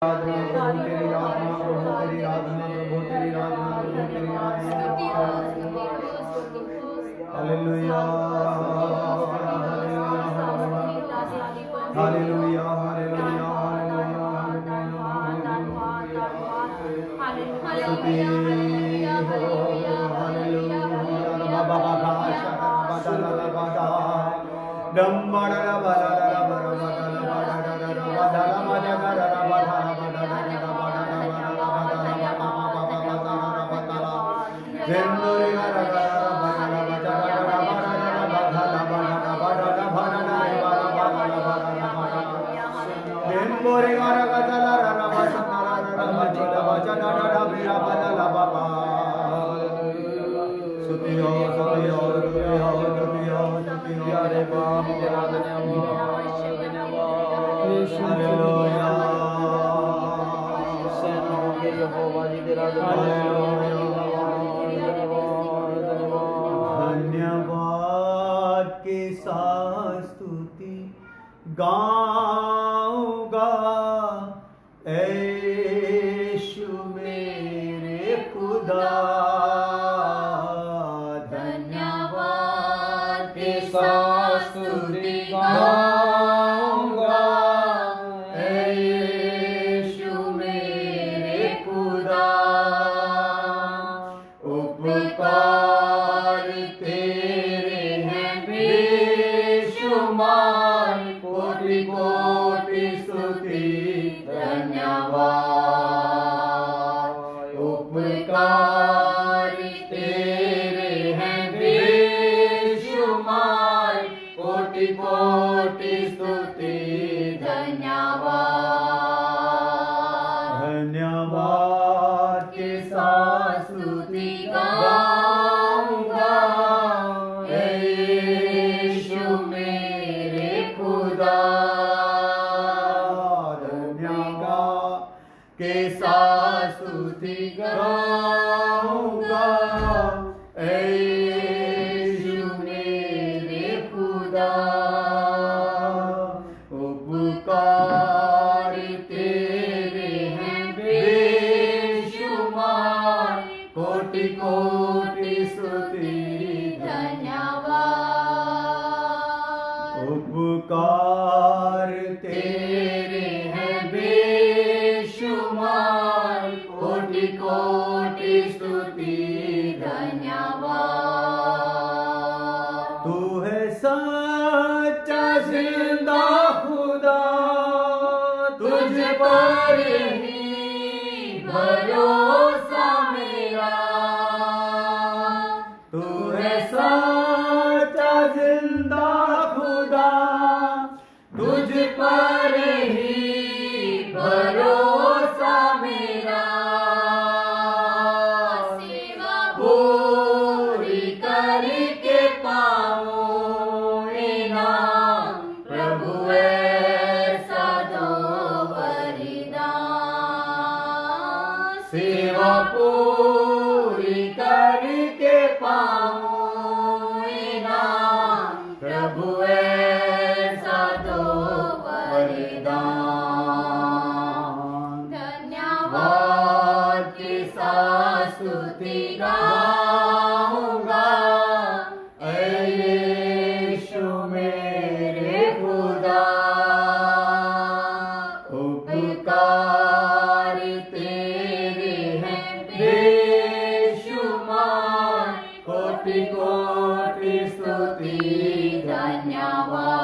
आराधना प्रभु तेरी आराधना प्रभु तेरी आराधना प्रभु तेरी आराधना प्रभु तेरी आराधना। हालेलुया हालेलुया हालेलुया धन्यवाद के साथ स्तुति गाऊंगा यीशु मेरे खुदा। धन्यवाद के साथ स्तुति गाऊंगा यीशु मेरे खुदा। उपकार तेरे हैं बेशुमार, कोटि कोटि स्तुति धन्यवाद। उपकार तेरे हैं बेशुमार, कोटि कोटि स्तुति धन्यवाद। धन्यवाद के साथ स्तुति गाऊंगा यीशु मेरे खुदा। धन्यवाद के साथ स्तुति गाऊंगा यीशु मेरे खुदा। उपकार तेरे हैं बेशुमार, कोटि कोटि स्तुति धन्यवाद। उपकार तेरे हैं बेशुमार, कोटि कोटि स्तुति धन्यवाद। तू है सच्चा जिंदा खुदा, तुझ पर ही भरोसा मेरा। तू है सच्चा जिंदा खुदा, तुझ पर ही भरोसा मेरा। सेवा पूरी करके पाऊं इनाम, प्रभु ऐसा दो वरदान। सेवा पूरी करके पाऊं इनाम, प्रभु ऐसा दो वरदान। धन्यवाद के साथ स्तुति गाऊंगा यीशु मेरे खुदा। उपकार तेरे हैं बेशुमार, कोटि कोटि स्तुति धन्यवाद।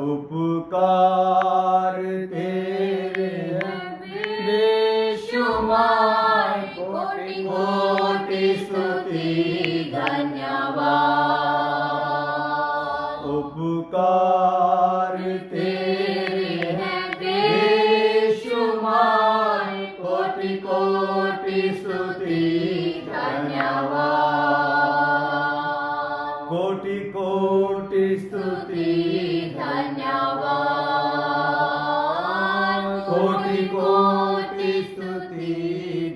उपकार तेरे हैं बेशुमार, कोटि कोटि स्तुति धन्यवाद। उपकार तेरे हैं बेशुमार, कोटि कोटि स्तुति धन्यवाद। कोटि कोटि स्तुति धन्यवाद। कोटि कोटि स्तुति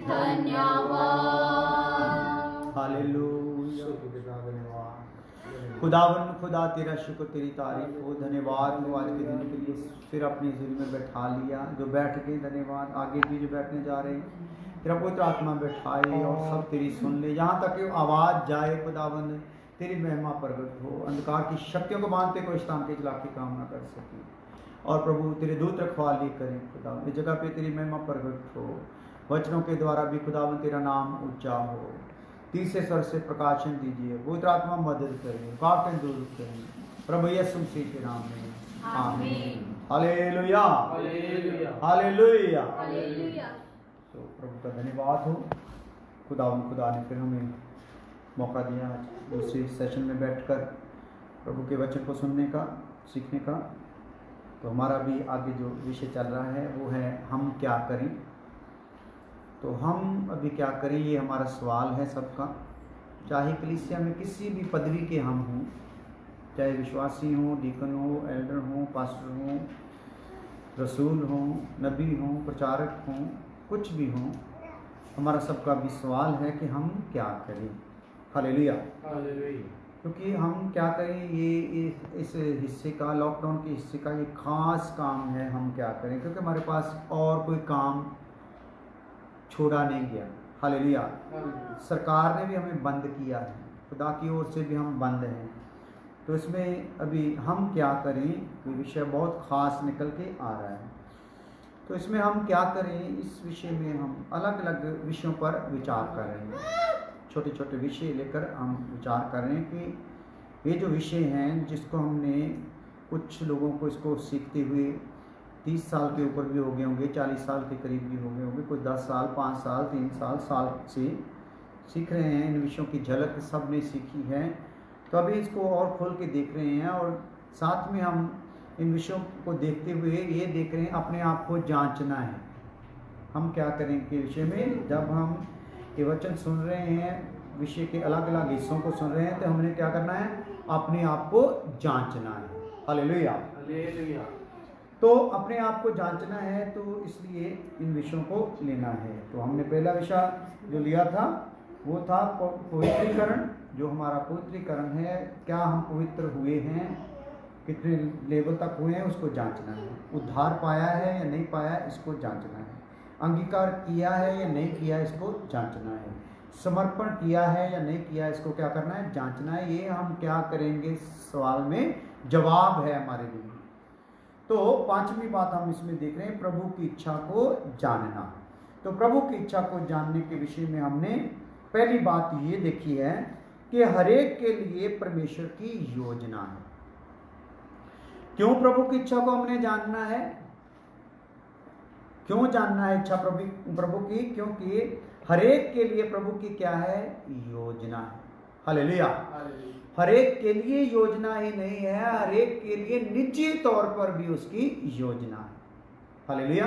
धन्यवाद। हालेलुया। धन्यवाद। खुदावन खुदा तेरा शुक्र तेरी तारीफ हो, धन्यवाद हो आज के दिन के लिए फिर अपनी हज़ूरी में बैठा लिया। जो बैठ गए धन्यवाद, आगे भी जो बैठने जा रहे हैं तेरा पवित्र आत्मा बैठाए और सब तेरी सुन ले। जहाँ तक कि आवाज़ जाए खुदावन तेरी महिमा प्रकट हो, अंधकार की शक्तियों को बांधते कोई शैतान के खिलाफ की काम ना कर सके। और प्रभु तेरे दूत रखवाली करें खुदावन, इस जगह पे तेरी महिमा प्रकट हो, वचनों के द्वारा भी खुदावन तेरा नाम ऊंचा हो। तीसरे स्वर से प्रकाशन दीजिए, पवित्र आत्मा मदद करें, रुकावटें दूर करें, प्रभु यीशु मसीह के नाम में आमीन। Hallelujah hallelujah hallelujah. तो प्रभु का धन्यवाद हो। खुदा ने फिर हमें मौका दिया दूसरे सेशन में बैठकर प्रभु के वचन को सुनने का, सीखने का। तो हमारा भी आगे जो विषय चल रहा है वो है हम क्या करें। तो हम अभी क्या करें, ये हमारा सवाल है सबका। चाहे कलीसिया में किसी भी पदवी के हम हों, चाहे विश्वासी हों, डीकन हो, एल्डर हों, पास्टर हों, रसूल हों, नबी हों, प्रचारक हों, कुछ भी हों, हमारा सबका भी सवाल है कि हम क्या करें। Hallelujah hallelujah. क्योंकि हम क्या करें, ये इस हिस्से का, लॉकडाउन के हिस्से का ये खास काम है। हम क्या करें, क्योंकि हमारे पास और कोई काम छोड़ा नहीं गया। हालेलुया। सरकार ने भी हमें बंद किया है, खुदा की ओर से भी हम बंद हैं। तो इसमें अभी हम क्या करें, ये विषय बहुत ख़ास निकल के आ रहा है। तो इसमें हम क्या करें, इस विषय में हम अलग अलग विषयों पर विचार कर रहे हैं। छोटे छोटे विषय लेकर हम विचार कर रहे हैं कि ये जो विषय हैं, जिसको हमने कुछ लोगों को इसको सीखते हुए 30 साल के ऊपर भी हो गए होंगे, 40 साल के करीब भी हो गए होंगे, कुछ 10 साल, 5 साल, 3 साल से सीख रहे हैं। इन विषयों की झलक सब ने सीखी है। तो अभी इसको और खोल के देख रहे हैं, और साथ में हम इन विषयों को देखते हुए ये देख रहे हैं अपने आप को जांचना है। हम क्या करें के विषय में, जब हम ये वचन सुन रहे हैं, विषय के अलग अलग हिस्सों को सुन रहे हैं, तो हमने क्या करना है, अपने आप को जांचना है। Hallelujah hallelujah. तो अपने आप को जांचना है, तो इसलिए इन विषयों को लेना है। तो हमने पहला विषय जो लिया था वो था पवित्रीकरण। जो हमारा पवित्रीकरण है, क्या हम पवित्र हुए हैं, कितने लेवल तक हुए हैं, उसको जांचना है। उद्धार पाया है या नहीं पाया, इसको जांचना है। अंगीकार किया है या नहीं किया, इसको जांचना है। समर्पण किया है या नहीं किया, इसको क्या करना है, जांचना है। ये हम क्या करेंगे, सवाल में जवाब है हमारे लिए। तो पांचवी बात हम इसमें देख रहे हैं, प्रभु की इच्छा को जानना। तो प्रभु की इच्छा को जानने के विषय में हमने पहली बात ये देखी है कि हरेक के लिए परमेश्वर की योजना है। क्यों प्रभु की इच्छा को हमने जानना है, क्यों जानना है इच्छा प्रभु की, क्योंकि हरेक के लिए प्रभु की क्या है, योजना है। हालेलुया। हरेक के लिए योजना ही नहीं है, हरेक के लिए निजी तौर पर भी उसकी योजना है। हालेलुया।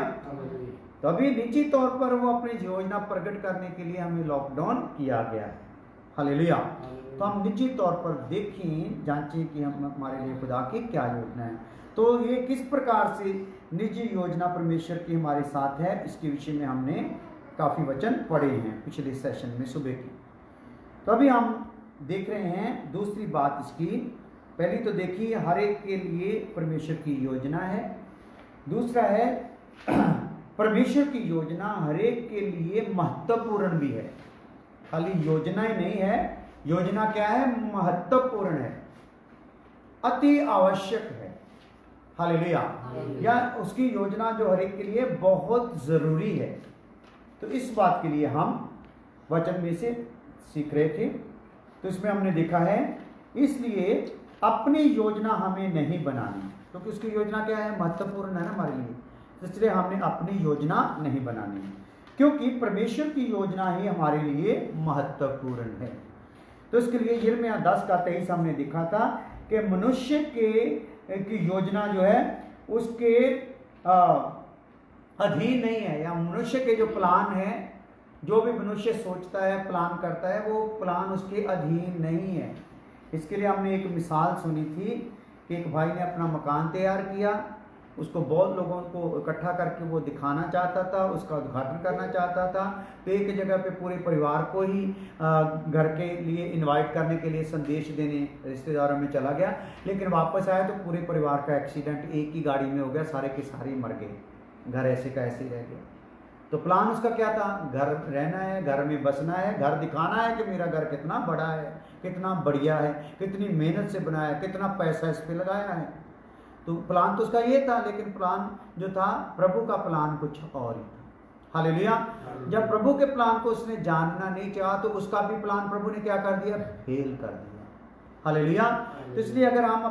तो अभी निजी तौर पर वो अपनी योजना प्रकट करने के लिए हमें लॉकडाउन किया गया है। हालेलुया। तो हम निजी तौर पर देखें, जांचें कि हम हमारे लिए खुदा की क्या योजना है। तो ये किस प्रकार से निजी योजना परमेश्वर की हमारे साथ है, इसके विषय में हमने काफ़ी वचन पढ़े हैं पिछले सेशन में सुबह की। तो अभी हम देख रहे हैं दूसरी बात इसकी। पहली तो देखिए, हर एक के लिए परमेश्वर की योजना है। दूसरा है परमेश्वर की योजना हर एक के लिए महत्वपूर्ण भी है। खाली योजना ही नहीं है, योजना क्या है, महत्वपूर्ण है, अति आवश्यक है। हालेलुया। या उसकी योजना जो हर एक के लिए बहुत जरूरी है। तो इस बात के लिए हम वचन में से सीख रहे थे। तो इसमें हमने देखा है, इसलिए अपनी योजना हमें नहीं बनानी, क्योंकि उसकी योजना क्या है, महत्वपूर्ण है ना हमारे लिए। इसलिए हमने अपनी योजना नहीं बनानी, क्योंकि परमेश्वर की योजना ही हमारे लिए महत्वपूर्ण है। तो इसके लिए यिर्मयाह 10:23 हमने देखा था कि मनुष्य की योजना जो है उसके अधीन नहीं है, या मनुष्य के जो प्लान है, जो भी मनुष्य सोचता है, प्लान करता है, वो प्लान उसके अधीन नहीं है। इसके लिए हमने एक मिसाल सुनी थी कि एक भाई ने अपना मकान तैयार किया, उसको बहुत लोगों को इकट्ठा करके वो दिखाना चाहता था, उसका उद्घाटन करना चाहता था। तो एक जगह पे पूरे परिवार को ही घर के लिए इनवाइट करने के लिए संदेश देने रिश्तेदारों में चला गया, लेकिन वापस आया तो पूरे परिवार का एक्सीडेंट एक ही गाड़ी में हो गया, सारे के सारे मर गए, घर ऐसे का ऐसे रह गया। तो प्लान उसका क्या था? घर रहना है, घर में बसना है, घर दिखाना है कि मेरा घर कितना बड़ा है, कितना बढ़िया है, कितनी मेहनत से बनाया है, कितना पैसा इस पे लगाया है। तो प्लान तो उसका ये था, लेकिन प्लान जो था, प्रभु का प्लान कुछ और ही था। हालेलुया। जब प्रभु के प्लान को उसने जानना नहीं चाहा तो उसका भी प्लान प्रभु ने क्या कर दिया? फेल कर दिया। हालेलुया। तो इसलिए अगर हम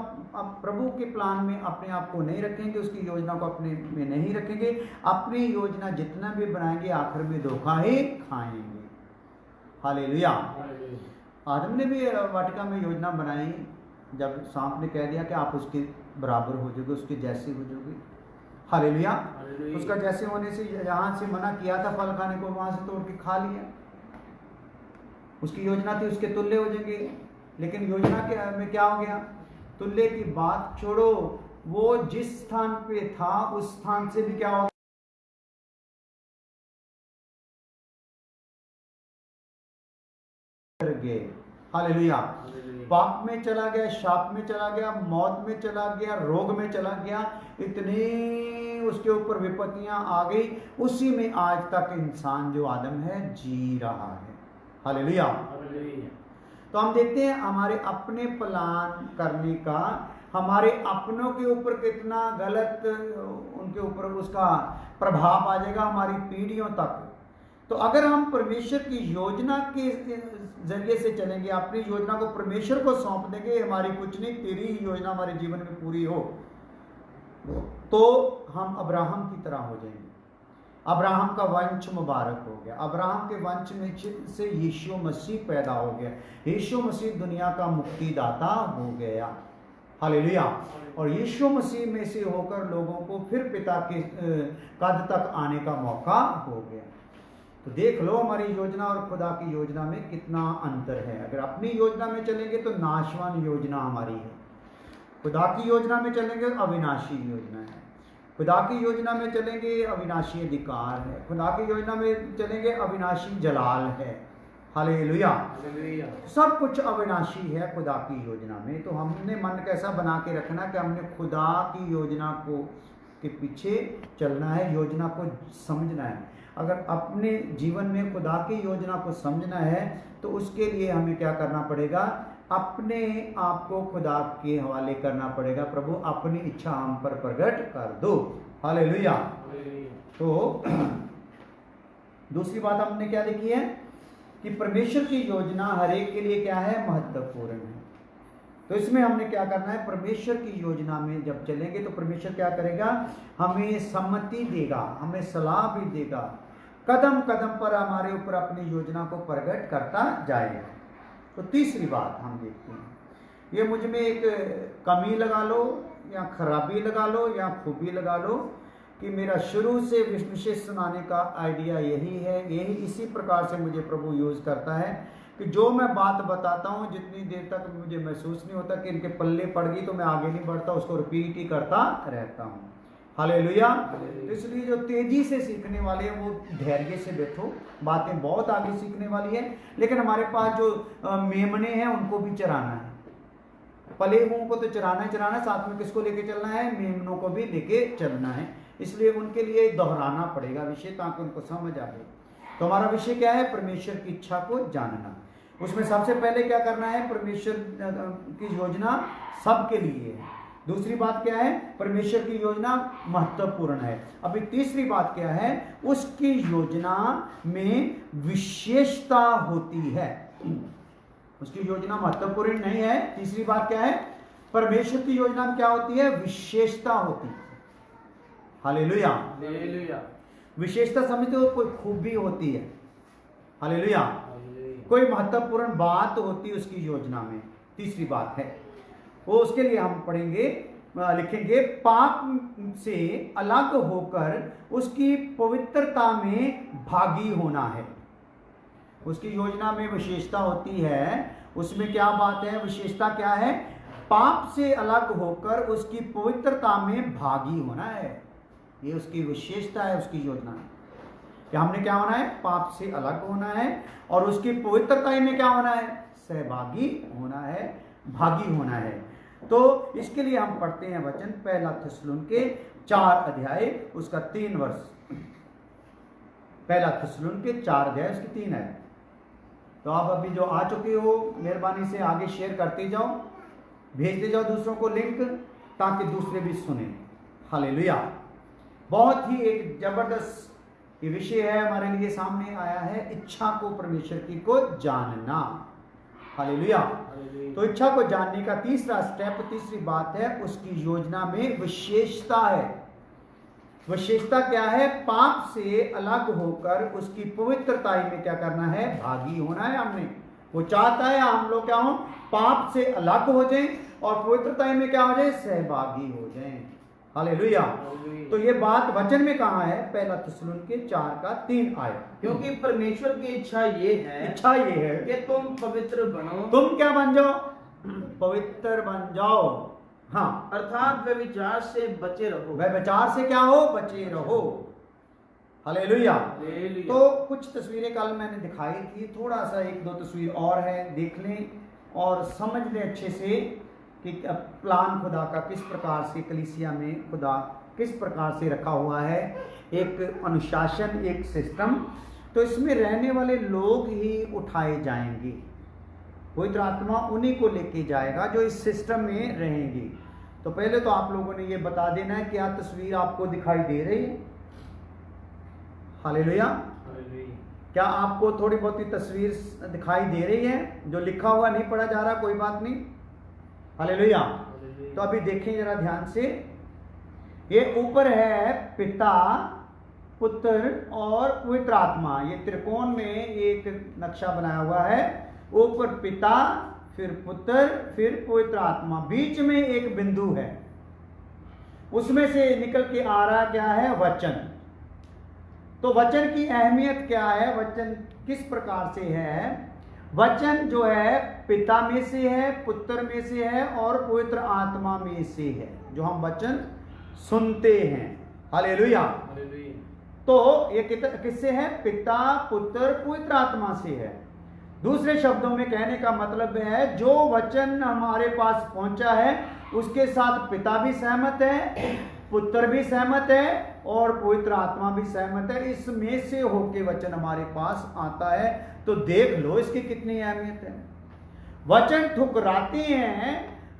प्रभु के प्लान में अपने आप को नहीं रखेंगे, उसकी योजना को अपने में नहीं रखेंगे, अपनी योजना जितना भी बनाएंगे आखिर में धोखा ही खाएंगे। हालेलुया। आदम ने भी वाटिका में योजना बनाई, जब सांप ने कह दिया कि आप उसके बराबर हो जाओगे, उसके जैसे हो जाओगे। हालेलुया। उसका जैसे होने से यहाँ से मना किया था फल खाने को, वहां से तोड़ के खा लिया। उसकी योजना थी उसके तुल्य हो जाएंगे, लेकिन योजना में क्या हो गया? तुल्य की बात छोड़ो, वो जिस स्थान पे था उस स्थान से भी क्या हो गए। हालेलुया। पाप में चला गया, शाप में चला गया, मौत में चला गया, रोग में चला गया, इतनी उसके ऊपर विपत्तियां आ गई। उसी में आज तक इंसान जो आदम है जी रहा है। हालेलुया। तो हम देखते हैं हमारे अपने प्लान करने का हमारे अपनों के ऊपर कितना गलत उनके ऊपर उसका प्रभाव आ जाएगा हमारी पीढ़ियों तक। तो अगर हम परमेश्वर की योजना के जरिए से चलेंगे, अपनी योजना को परमेश्वर को सौंप देंगे, हमारी कुछ नहीं तेरी ही योजना हमारे जीवन में पूरी हो, तो हम अब्राहम की तरह हो जाएंगे। अब्राहम का वंश मुबारक हो गया। अब्राहम के वंश में से यीशु मसीह पैदा हो गया। यीशु मसीह दुनिया का मुक्तिदाता हो गया। हालेलुया। और यीशु मसीह में से होकर लोगों को फिर पिता के कद तक आने का मौका हो गया। तो देख लो हमारी योजना और खुदा की योजना में कितना अंतर है। अगर अपनी योजना में चलेंगे तो नाशवान योजना हमारी है, खुदा की योजना में चलेंगे अविनाशी योजना है। खुदा की योजना में चलेंगे अविनाशी अधिकार है, खुदा की योजना में चलेंगे अविनाशी जलाल है। हालेलुया। सब कुछ अविनाशी है खुदा की योजना में। तो हमने मन कैसा बना के रखना कि हमने खुदा की योजना को के पीछे चलना है, योजना को समझना है। अगर अपने जीवन में खुदा की योजना को समझना है तो उसके लिए हमें क्या करना पड़ेगा? अपने आप को खुदा के हवाले करना पड़ेगा। प्रभु अपनी इच्छा हम पर प्रकट कर दो। हालेलुया। तो दूसरी बात हमने क्या देखी है कि परमेश्वर की योजना हर एक के लिए क्या है? महत्वपूर्ण है। तो इसमें हमने क्या करना है? परमेश्वर की योजना में जब चलेंगे तो परमेश्वर क्या करेगा? हमें सम्मति देगा, हमें सलाह भी देगा, कदम कदम पर हमारे ऊपर अपनी योजना को प्रकट करता जाएगा। तो तीसरी बात हम देखते हैं, ये मुझ में एक कमी लगा लो या खराबी लगा लो या खूबी लगा लो कि मेरा शुरू से विशेष सुनाने का आइडिया यही है, यही इसी प्रकार से मुझे प्रभु यूज करता है कि जो मैं बात बताता हूँ जितनी देर तक मुझे महसूस नहीं होता कि इनके पल्ले पड़ गई तो मैं आगे नहीं बढ़ता, उसको रिपीट ही करता रहता हूँ। हालेलुया। तो इसलिए जो तेजी से सीखने वाले हैं वो धैर्य से बैठो, बातें बहुत आगे सीखने वाली है। लेकिन हमारे पास जो मेमने हैं उनको भी चराना है, पले हुओं को तो चराना ही चराना है, साथ में किसको लेके चलना है? मेमनों को भी लेके चलना है। इसलिए उनके लिए दोहराना पड़ेगा विषय ताकि उनको समझ आ जाए। तो हमारा विषय क्या है? परमेश्वर की इच्छा को जानना। उसमें सबसे पहले क्या करना है? परमेश्वर की योजना सबके लिए है। दूसरी बात क्या है? परमेश्वर की योजना महत्वपूर्ण है। अभी तीसरी बात क्या है? उसकी योजना में विशेषता होती है। उसकी योजना महत्वपूर्ण नहीं है। तीसरी बात क्या है? परमेश्वर की योजना में क्या होती है? विशेषता होती है। हालेलुया। विशेषता समझते हो? कोई खूबी होती है। हालेलुया। कोई महत्वपूर्ण बात होती है उसकी योजना में। तीसरी बात है वो, उसके लिए हम पढ़ेंगे, लिखेंगे, पाप से अलग होकर उसकी पवित्रता में भागी होना है। उसकी योजना में विशेषता होती है। उसमें क्या बात है? विशेषता क्या है? पाप से अलग होकर उसकी पवित्रता में भागी होना है। ये उसकी विशेषता है, उसकी योजना है कि हमने क्या होना है, पाप से अलग होना है और उसकी पवित्रता में क्या होना है, सहभागी होना है, भागी होना है। तो इसके लिए हम पढ़ते हैं वचन पहला थिस्सलुनीके 4 अध्याय उसका 3 वर्ष। पहला थिस्सलुनीके 4 अध्याय उसकी 3 है। तो आप अभी जो आ चुके हो मेहरबानी से आगे शेयर करते जाओ, भेजते जाओ दूसरों को लिंक, ताकि दूसरे भी सुने। हालेलुया। बहुत ही एक जबरदस्त ये विषय है हमारे लिए सामने आया है, इच्छा को परमेश्वर की को जानना। हालेलुया। तो इच्छा को जानने का तीसरा स्टेप, तीसरी बात है, उसकी योजना में विशेषता है। विशेषता क्या है, पाप से अलग होकर उसकी पवित्रता में क्या करना है, भागी होना है। हमने वो चाहता है हम लोग क्या हो, पाप से अलग हो जाएं और पवित्रता में क्या हो जाए, सहभागी हो जाएं। हालेलुया। तो ये बात वचन में कहाँ है, पहला थिस्सलुनीके 4 का 3 आया। क्योंकि परमेश्वर की इच्छा ये है कि तुम पवित्र बनो। तुम क्या बन जाओ, पवित्र बन जाओ। हाँ, अर्थात व्यभिचार से बचे रहो। व्यभिचार से क्या हो, बचे रहो। हालेलुया। तो कुछ तस्वीरें कल मैंने दिखाई थी, थोड़ा सा 1-2 तस्वीर और है, देख लें और समझ लें अच्छे से कि प्लान खुदा का किस प्रकार से कलीसिया में खुदा किस प्रकार से रखा हुआ है, एक अनुशासन, एक सिस्टम। तो इसमें रहने वाले लोग ही उठाए जाएंगे, पवित्र आत्मा उन्हीं को लेके जाएगा जो इस सिस्टम में रहेंगे। तो पहले तो आप लोगों ने ये बता देना है क्या तस्वीर आपको दिखाई दे रही है। हालेलुया। क्या आपको थोड़ी बहुत ही तस्वीर दिखाई दे रही है, जो लिखा हुआ नहीं पढ़ा जा रहा, कोई बात नहीं। हालेलुया। तो अभी देखें जरा ध्यान से, ये ऊपर है पिता, पुत्र और पवित्र आत्मा। ये त्रिकोण में एक नक्शा बनाया हुआ है, ऊपर पिता, फिर पुत्र, फिर पवित्र आत्मा, बीच में एक बिंदु है, उसमें से निकल के आ रहा क्या है, वचन। तो वचन की अहमियत क्या है, वचन किस प्रकार से है, वचन जो है पिता में से है, पुत्र में से है और पवित्र आत्मा में से है, जो हम वचन सुनते हैं। हालेलुया। तो ये किससे है, पिता, पुत्र, पवित्र आत्मा से है। दूसरे शब्दों में कहने का मतलब है, जो वचन हमारे पास पहुंचा है उसके साथ पिता भी सहमत है, पुत्र भी सहमत है और पवित्र आत्मा भी सहमत है। इसमें से होके वचन हमारे पास आता है। तो देख लो इसकी कितनी अहमियत है। वचन ठुकराते हैं,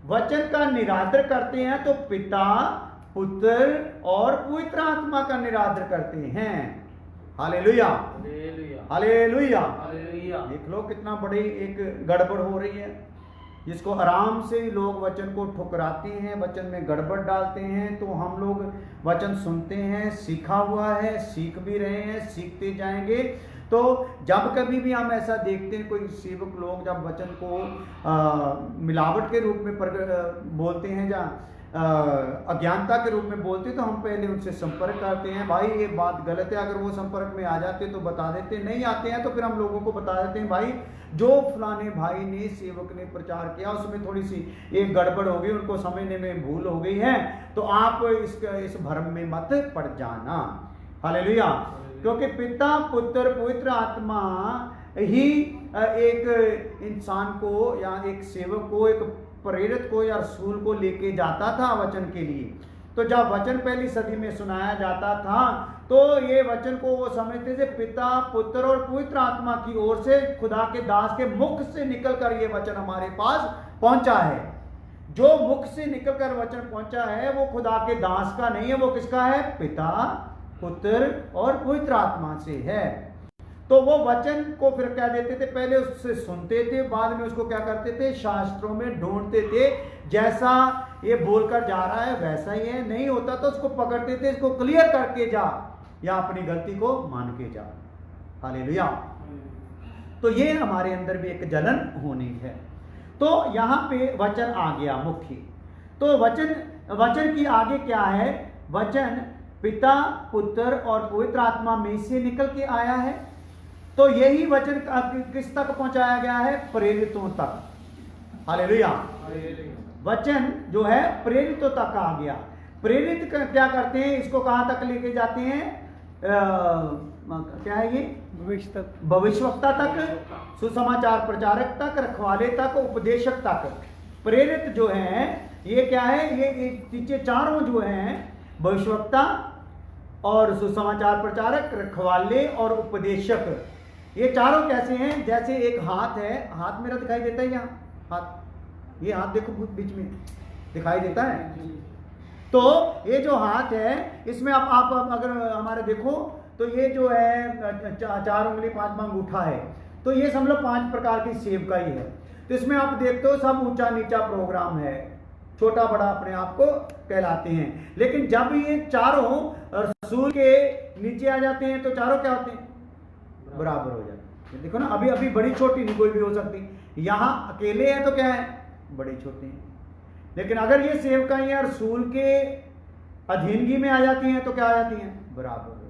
वचन का निरादर करते हैं, तो पिता, पुत्र और पवित्र आत्मा का निरादर करते हैं। Hallelujah, hallelujah. देख लो कितना बड़ी एक गड़बड़ हो रही है, जिसको आराम से लोग वचन को ठुकराते हैं, वचन में गड़बड़ डालते हैं। तो हम लोग वचन सुनते हैं, सीखा हुआ है, सीख भी रहे हैं, सीखते जाएंगे। तो जब कभी भी हम ऐसा देखते हैं, कोई सेवक लोग जब वचन को मिलावट के रूप में बोलते हैं या अज्ञानता के रूप में बोलते, तो हम पहले उनसे संपर्क करते हैं, भाई ये बात गलत है। अगर वो संपर्क में आ जाते तो बता देते, नहीं आते हैं तो फिर हम लोगों को बता देते हैं, भाई जो फलाने भाई ने, सेवक ने प्रचार किया उसमें थोड़ी सी एक गड़बड़ हो गई, उनको समझने में भूल हो गई है, तो आप इस भ्रम में मत पड़ जाना। हालेलुया। क्योंकि पिता, पुत्र, पवित्र आत्मा ही एक इंसान को या एक सेवक को, एक प्रेरित को या रसूल को लेके जाता था वचन के लिए। तो जब वचन पहली सदी में सुनाया जाता था, तो ये वचन को वो समझते थे पिता, पुत्र और पवित्र आत्मा की ओर से खुदा के दास के मुख से निकलकर ये वचन हमारे पास पहुंचा है। जो मुख से निकलकर वचन पहुंचा है वो खुदा के दास का नहीं है, वो किसका है, पिता, पुत्र और पवित्र आत्मा से है। तो वो वचन को फिर क्या देते थे, पहले उससे सुनते थे, बाद में उसको क्या करते थे, शास्त्रों में ढूंढते थे, जैसा ये बोलकर जा रहा है वैसा ही है, नहीं होता तो उसको पकड़ते थे, इसको क्लियर करके जा या अपनी गलती को मान के जा। हालेलुया। तो ये हमारे अंदर भी एक जलन होनी है। तो यहाँ पे वचन आ गया मुख्य। तो वचन की आगे क्या है, वचन पिता, पुत्र और पवित्र आत्मा में से निकल के आया है। तो यही वचन किस तक पहुंचाया गया है, प्रेरितों तक। हालेलुया। वचन जो है प्रेरितों तक आ गया। प्रेरित क्या करते हैं, इसको कहां तक लेके जाते हैं, क्या है ये, भविष्यवक्ता तक, सुसमाचार प्रचारक तक, रखवाले तक, उपदेशक तक। प्रेरित जो है ये क्या है, ये चारों जो हैं, भविष्यवक्ता और सुसमाचार प्रचारक, रखवाले और उपदेशक, ये चारों कैसे हैं, जैसे एक हाथ है, हाथ मेरा दिखाई देता है यहाँ, हाथ, ये हाथ देखो बीच में दिखाई देता है। तो ये जो हाथ है इसमें आप अगर हमारे देखो तो ये जो है 4 उंगली 5 अंगूठा है, तो ये समझ लो 5 प्रकार की सेवकाई है। तो इसमें आप देखते हो सब ऊंचा नीचा प्रोग्राम है, छोटा बड़ा अपने आप को कहलाते हैं। लेकिन जब ये चारों रसूल के नीचे आ जाते हैं तो चारों क्या होते हैं, बराबर हो जाते हैं। देखो ना, अभी बड़ी छोटी नहीं कोई भी हो सकती, यहाँ अकेले है तो क्या है, बड़ी छोटी है। लेकिन अगर ये सेवकाइयां रसूल के अधीनगी में आ जाती हैं तो क्या आ जाती हैं, बराबर हो जाती।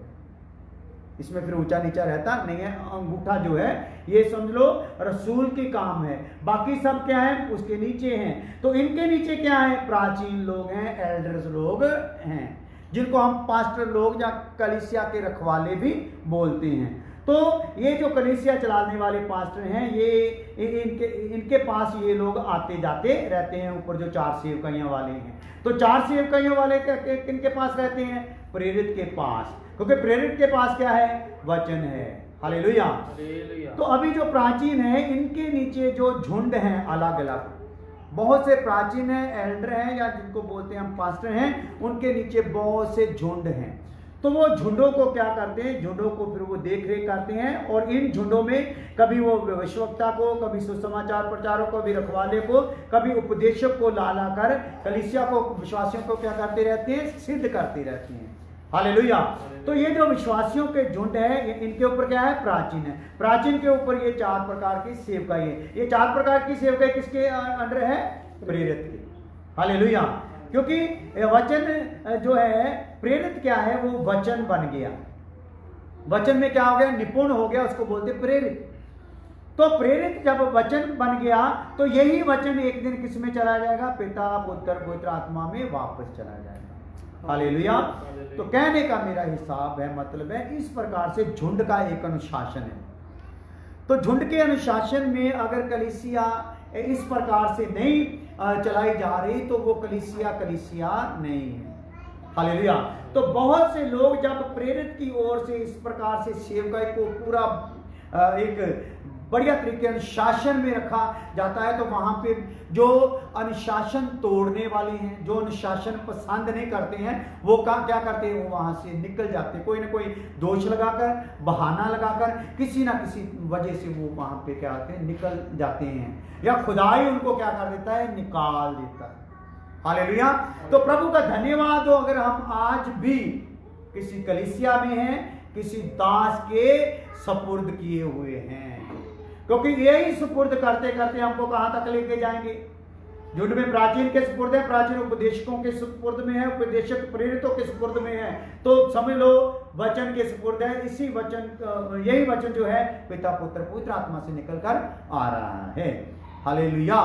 इसमें फिर ऊंचा नीचा रहता नहीं है। अंगूठा जो है ये समझ लो रसूल के काम है, बाकी सब क्या है, उसके नीचे हैं। तो इनके नीचे क्या है, प्राचीन लोग हैं, एल्डर्स लोग हैं, जिनको हम पास्टर लोग या कलीसिया के रखवाले भी बोलते हैं। तो ये जो कलीसिया चलाने वाले पास्टर हैं, ये इनके पास ये लोग आते जाते रहते हैं, ऊपर जो 4 सेवकाइयों वाले हैं। तो 4 सेवकाइयों वाले किनके पास रहते हैं, प्रेरित के पास, क्योंकि प्रेरित के पास क्या है, वचन है। हालेलुया। तो अभी जो प्राचीन है इनके नीचे जो झुंड हैं अलग अलग, बहुत से प्राचीन हैं, एल्डर हैं, या जिनको बोलते हैं हम पास्टर हैं, उनके नीचे बहुत से झुंड हैं। तो वो झुंडों को क्या करते हैं, झुंडों को फिर वो देख रेख करते हैं, और इन झुंडों में कभी वो भविष्यवक्ता को, कभी सुसमाचार प्रचारक को, कभी रखवाले को, कभी उपदेशक को ला ला कर कलीसिया को, विश्वासियों को क्या करते रहते हैं, सिद्ध करते रहते हैं। हालेलुया। तो ये जो विश्वासियों के झुंड है, इनके ऊपर क्या है, प्राचीन है। प्राचीन के ऊपर ये 4 प्रकार की सेवकाई है। ये 4 प्रकार की सेवकाई किसके अंडर है, प्रेरित के। हालेलुया। क्योंकि वचन जो है, प्रेरित क्या है, वो वचन बन गया, वचन में क्या हो गया, निपुण हो गया, उसको बोलते प्रेरित। तो प्रेरित जब वचन बन गया तो यही वचन एक दिन किस में चला जाएगा, पिता पुत्र पवित्र आत्मा में वापस चला जाएगा। हालेलुया। तो कहने का मेरा हिसाब है, मतलब है, इस प्रकार से झुंड का एक अनुशासन है। तो झुंड के अनुशासन में अगर कलीसिया इस प्रकार से नहीं चलाई जा रही तो वो कलीसिया नहीं है। हालेलुया। तो बहुत से लोग जब प्रेरित की ओर से इस प्रकार से सेवकाई को पूरा एक बढ़िया तरीके अनुशासन में रखा जाता है, तो वहां पे जो अनुशासन तोड़ने वाले हैं, जो अनुशासन पसंद नहीं करते हैं, वो क्या करते हैं, वो वहां से निकल जाते हैं। कोई ना कोई दोष लगाकर, बहाना लगाकर, किसी ना किसी वजह से वो वहां पे क्या होते हैं, निकल जाते हैं, या खुदाई उनको क्या कर देता है, निकाल देता है। हालेलुया। तो प्रभु का धन्यवाद हो अगर हम आज भी किसी कलीसिया में हैं, किसी दास के सपुर्द किए हुए हैं, क्योंकि यही सुपुर्द करते करते हमको कहां तक लेके जाएंगे। झुंड में प्राचीन के सुपुर्द है, प्राचीन उपदेशकों के सुपुर्द में है, उपदेशक प्रेरितों के सुपुर्द में है, तो समझ लो वचन के सुपुर्द है। इसी वचन, यही वचन जो है पिता पुत्र पवित्र आत्मा से निकलकर आ रहा है। Hallelujah,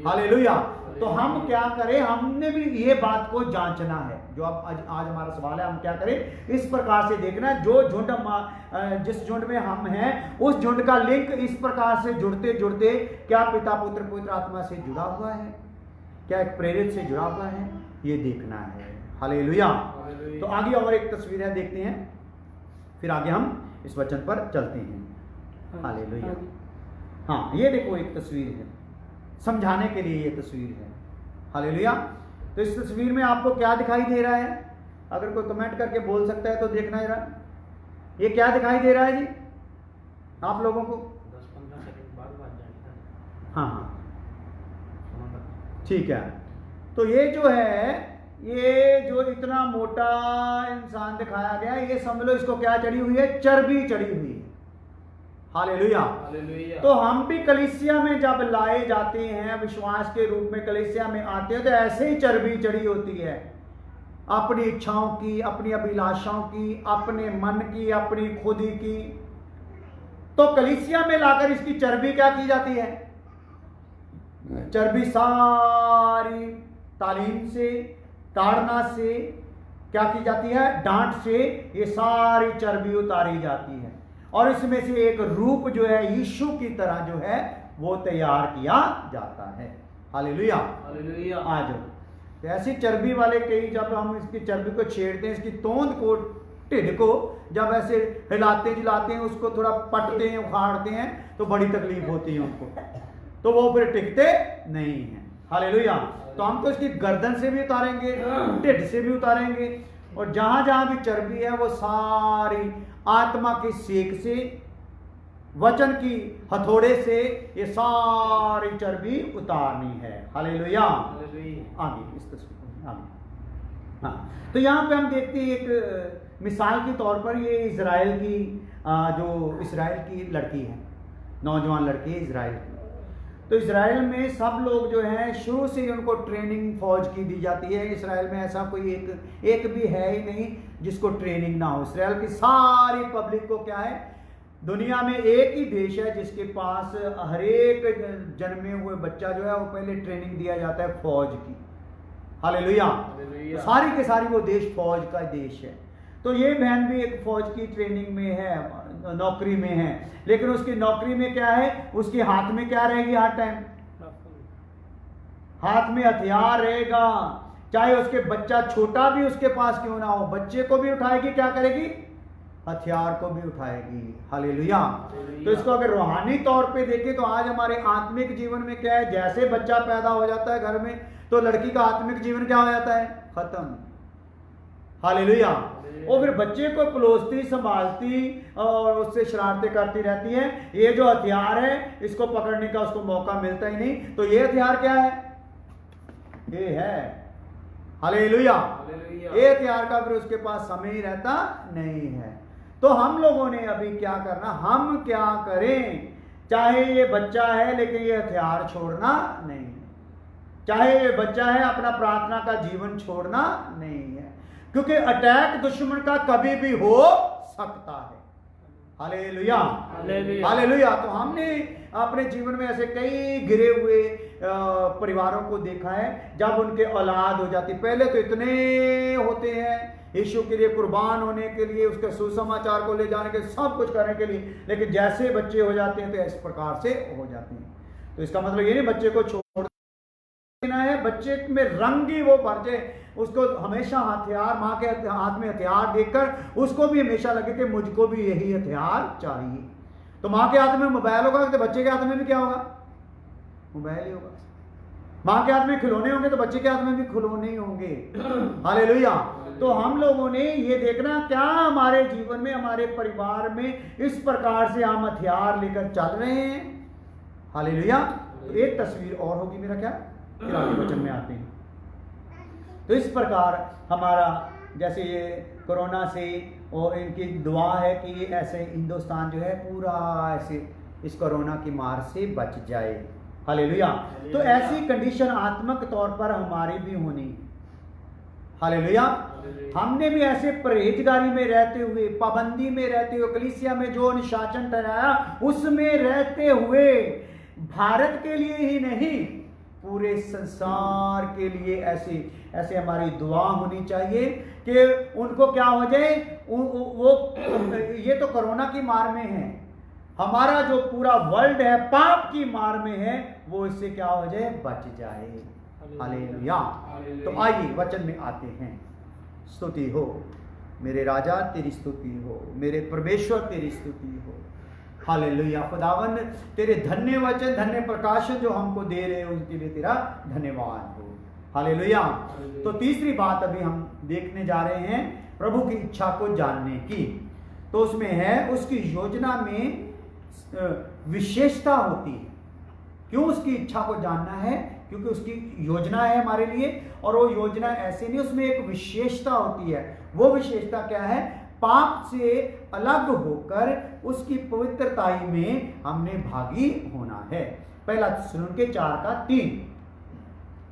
hallelujah. तो हम क्या करें, हमने भी ये बात को जांचना है। जो अब आज हमारा सवाल है, हम क्या करें, इस प्रकार से देखना है, जो झुंड जिस झुंड में हम हैं, उस झुंड का लिंक इस प्रकार से जुड़ते जुड़ते क्या पिता पुत्र पवित्र आत्मा से जुड़ा हुआ है, क्या एक प्रेरित से जुड़ा हुआ है, ये देखना है। हालेलुया। तो आगे और एक तस्वीर है, देखते हैं, फिर आगे हम इस वचन पर चलते हैं। हालेलुया। हाँ, ये देखो एक तस्वीर है, समझाने के लिए ये तस्वीर है। हालेलुया। तो इस तस्वीर में आपको क्या दिखाई दे रहा है, अगर कोई कमेंट करके बोल सकता है तो देखना जरा, ये क्या दिखाई दे रहा है जी आप लोगों को? 10-15 सेकंड बाद बात जाएगी। हाँ, ठीक है। तो ये जो है, ये जो इतना मोटा इंसान दिखाया गया है, ये समझ लो इसको क्या चढ़ी हुई है, चर्बी चढ़ी हुई है। हालेलुया। तो हम भी कलीसिया में जब लाए जाते हैं, विश्वास के रूप में कलीसिया में आते हैं, तो ऐसे ही चर्बी चढ़ी होती है, अपनी इच्छाओं की, अपनी अभिलाषाओं की, अपने मन की, अपनी खुदी की। तो कलीसिया में लाकर इसकी चर्बी क्या की जाती है, चर्बी सारी तालीम से, ताड़ना से क्या की जाती है, डांट से ये सारी चर्बी उतारी जाती है और इसमें से एक रूप जो है यीशु की तरह जो है वो तैयार किया जाता है। Hallelujah, hallelujah. आ जाओ। तो ऐसी चर्बी वाले कई, जब हम इसकी चर्बी को छेड़ते हैं, इसकी तोंद को, ढिड को जब ऐसे हिलाते जिलाते हैं, उसको थोड़ा पटते हैं, उखाड़ते हैं, तो बड़ी तकलीफ होती है उनको, तो वो फिर टिकते नहीं है। हालेलुया। तो हम तो इसकी गर्दन से भी उतारेंगे, ढिड से भी उतारेंगे, और जहां जहां भी चर्बी है वो सारी आत्मा के सेक से, वचन की हथौड़े से ये सारी चर्बी उतारनी है। हालेलुया। आगे इस तस्वीर में आगे, हाँ, तो यहाँ पे हम देखते हैं एक मिसाल के तौर पर, ये इजराइल की जो इजराइल की लड़की है, नौजवान लड़की है इजराइल की। तो इजराइल में सब लोग जो हैं शुरू से ही उनको ट्रेनिंग फौज की दी जाती है। इजराइल में ऐसा कोई एक भी है ही नहीं जिसको ट्रेनिंग ना हो। इजराइल की सारी पब्लिक को क्या है, दुनिया में एक ही देश है जिसके पास हर एक जन्मे हुए बच्चा जो है वो पहले ट्रेनिंग दिया जाता है फौज की। हालेलुया। सारी के सारी वो देश फौज का देश है। तो ये बहन भी एक फौज की ट्रेनिंग में है, नौकरी में है, लेकिन उसकी नौकरी में क्या है, उसके हाथ में क्या रहेगी, हर टाइम हाथ में हथियार रहेगा। चाहे उसके बच्चा छोटा भी उसके पास क्यों ना हो, बच्चे को भी उठाएगी, क्या करेगी, हथियार को भी उठाएगी। हालेलुया। तो इसको अगर रूहानी तौर पे देखें तो आज हमारे आत्मिक जीवन में क्या है, जैसे बच्चा पैदा हो जाता है घर में, तो लड़की का आत्मिक जीवन क्या हो जाता है, खत्म। हालेलुया। वो फिर बच्चे को पलोसती, संभालती और उससे शरारतें करती रहती है। ये जो हथियार है इसको पकड़ने का उसको मौका मिलता ही नहीं। तो ये हथियार क्या है, ये है। हालेलुया। ये हथियार का फिर उसके पास समय ही रहता नहीं है। तो हम लोगों ने अभी क्या करना, हम क्या करें, चाहे ये बच्चा है लेकिन ये हथियार छोड़ना नहीं, चाहे ये बच्चा है अपना प्रार्थना का जीवन छोड़ना नहीं है, क्योंकि अटैक दुश्मन का कभी भी हो सकता है। Hallelujah, hallelujah. तो हमने अपने जीवन में ऐसे कई गिरे हुए परिवारों को देखा है जब उनके औलाद हो जाती, पहले तो इतने होते हैं यीशु के लिए कुर्बान होने के लिए, उसके सुसमाचार को ले जाने के, सब कुछ करने के लिए, लेकिन जैसे बच्चे हो जाते हैं तो इस प्रकार से हो जाते हैं। तो इसका मतलब ये नहीं बच्चे को छोड़ देना है, बच्चे में रंग ही वो भर जाए, उसको हमेशा हथियार, माँ के हाथ में हथियार देखकर उसको भी हमेशा लगे कि मुझको भी यही हथियार चाहिए। तो माँ के हाथ में मोबाइल होगा तो बच्चे के हाथ में भी क्या होगा, मोबाइल ही होगा। माँ के हाथ में खिलौने होंगे तो बच्चे के हाथ में भी खिलौने ही होंगे। हालेलुया। तो हम लोगों ने ये देखना क्या हमारे जीवन में, हमारे परिवार में इस प्रकार से हम हथियार लेकर चल रहे हैं। हालेलुया। एक तस्वीर और होगी मेरा, क्या फिर आगे वचन में आते हैं। तो इस प्रकार हमारा, जैसे ये कोरोना से, और इनकी दुआ है कि ये ऐसे हिंदुस्तान जो है पूरा ऐसे इस कोरोना की मार से बच जाए। हालेलुया। तो ऐसी कंडीशन आत्मिक तौर पर हमारी भी होनी। हालेलुया। हमने भी ऐसे परहेजगारी में रहते हुए, पाबंदी में रहते हुए, कलीसिया में जो अनुशासन ठहराया उसमें रहते हुए, भारत के लिए ही नहीं पूरे संसार के लिए ऐसे ऐसे हमारी दुआ होनी चाहिए कि उनको क्या हो जाए, वो ये तो कोरोना की मार में है, हमारा जो पूरा वर्ल्ड है पाप की मार में है, वो इससे क्या हो जाए, बच जाए। हालेलुया। तो आइए वचन में आते हैं। स्तुति हो मेरे राजा, तेरी स्तुति हो, मेरे परमेश्वर तेरी स्तुति हो। हालेलुया। खुदावन तेरे धन्य वचन, धन्य प्रकाशन जो हमको दे रहे हो उनके लिए तेरा धन्यवाद हो। हालेलुया। तो तीसरी बात अभी हम देखने जा रहे हैं, प्रभु की इच्छा को जानने की। तो उसमें है उसकी योजना में विशेषता होती है। क्यों उसकी इच्छा को जानना है? क्योंकि उसकी योजना है हमारे लिए, और वो योजना ऐसे नहीं, उसमें एक विशेषता होती है। वो विशेषता क्या है? पाप से अलग होकर उसकी पवित्रताई में हमने भागी होना है। पहला थिस्सलुनीके 4:3